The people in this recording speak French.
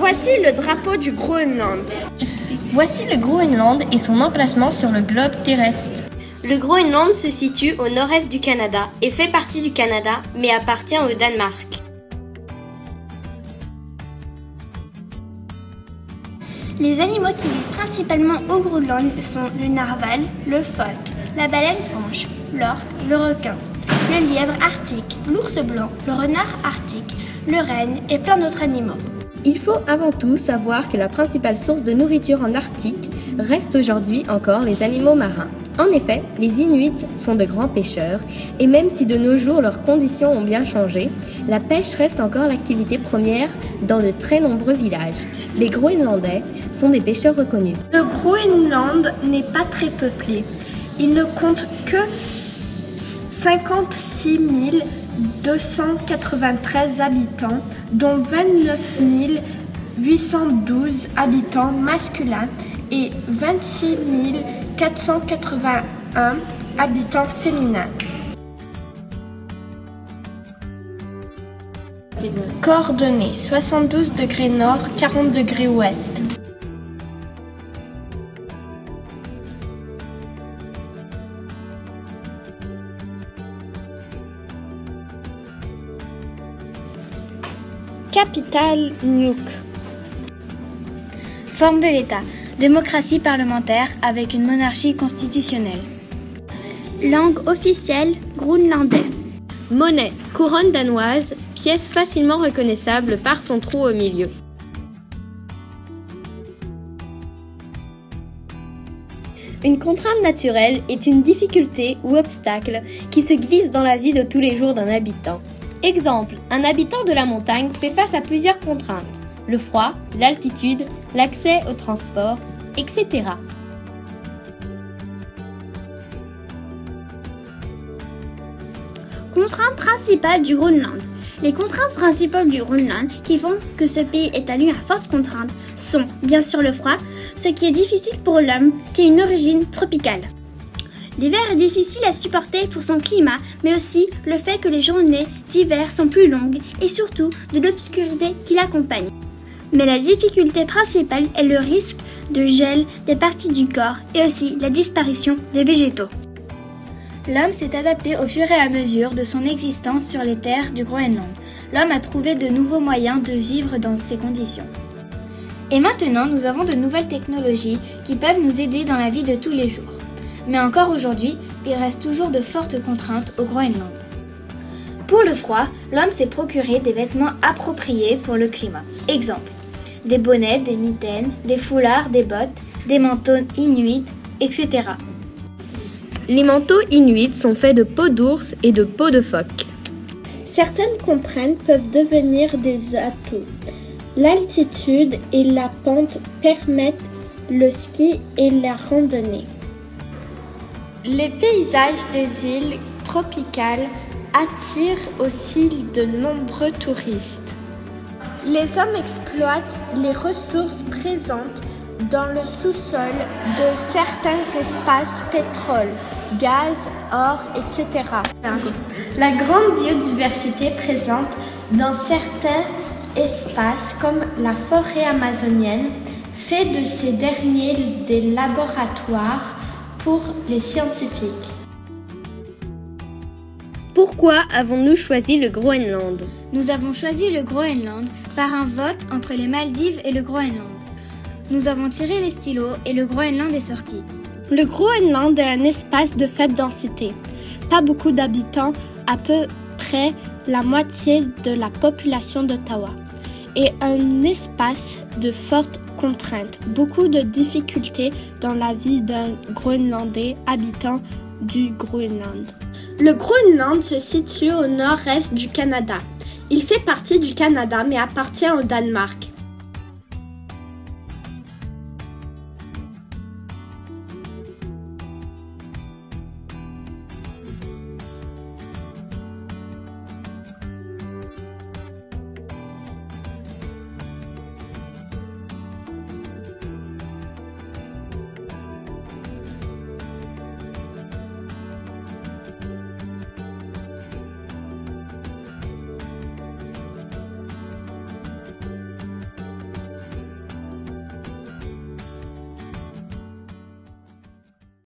Voici le drapeau du Groenland. Voici le Groenland et son emplacement sur le globe terrestre. Le Groenland se situe au nord-est du Canada et fait partie du Canada, mais appartient au Danemark. Les animaux qui vivent principalement au Groenland sont le narwal, le phoque, la baleine franche, l'orque, le requin, le lièvre arctique, l'ours blanc, le renard arctique, le renne et plein d'autres animaux. Il faut avant tout savoir que la principale source de nourriture en Arctique reste aujourd'hui encore les animaux marins. En effet, les Inuits sont de grands pêcheurs et même si de nos jours leurs conditions ont bien changé, la pêche reste encore l'activité première dans de très nombreux villages. Les Groenlandais sont des pêcheurs reconnus. Le Groenland n'est pas très peuplé. Il ne compte que 56 293 habitants, dont 29 812 habitants masculins et 26 481 habitants féminins. Coordonnées 72 degrés nord, 40 degrés ouest. Capitale Nuuk. Forme de l'État. Démocratie parlementaire avec une monarchie constitutionnelle. Langue officielle groenlandais. Monnaie, couronne danoise, pièce facilement reconnaissable par son trou au milieu. Une contrainte naturelle est une difficulté ou obstacle qui se glisse dans la vie de tous les jours d'un habitant. Exemple, un habitant de la montagne fait face à plusieurs contraintes. Le froid, l'altitude, l'accès au transport, etc. Contraintes principales du Groenland. Les contraintes principales du Groenland qui font que ce pays est à lui à fortes contraintes sont bien sûr le froid, ce qui est difficile pour l'homme qui a une origine tropicale. L'hiver est difficile à supporter pour son climat, mais aussi le fait que les journées d'hiver sont plus longues et surtout de l'obscurité qui l'accompagne. Mais la difficulté principale est le risque de gel des parties du corps et aussi la disparition des végétaux. L'homme s'est adapté au fur et à mesure de son existence sur les terres du Groenland. L'homme a trouvé de nouveaux moyens de vivre dans ces conditions. Et maintenant, nous avons de nouvelles technologies qui peuvent nous aider dans la vie de tous les jours. Mais encore aujourd'hui, il reste toujours de fortes contraintes au Groenland. Pour le froid, l'homme s'est procuré des vêtements appropriés pour le climat. Exemple, des bonnets, des mitaines, des foulards, des bottes, des manteaux inuits, etc. Les manteaux inuits sont faits de peau d'ours et de peau de phoque. Certaines contraintes peuvent devenir des atouts. L'altitude et la pente permettent le ski et la randonnée. Les paysages des îles tropicales attirent aussi de nombreux touristes. Les hommes exploitent les ressources présentes dans le sous-sol de certains espaces pétrole, gaz, or, etc. La grande biodiversité présente dans certains espaces comme la forêt amazonienne fait de ces derniers des laboratoires pour les scientifiques. Pourquoi avons-nous choisi le Groenland ? Nous avons choisi le Groenland par un vote entre les Maldives et le Groenland. Nous avons tiré les stylos et le Groenland est sorti. Le Groenland est un espace de faible densité. Pas beaucoup d'habitants, à peu près la moitié de la population d'Ottawa. Et un espace de fortes contraintes. Beaucoup de difficultés dans la vie d'un Groenlandais habitant du Groenland. Le Groenland se situe au nord-est du Canada. Il fait partie du Canada mais appartient au Danemark.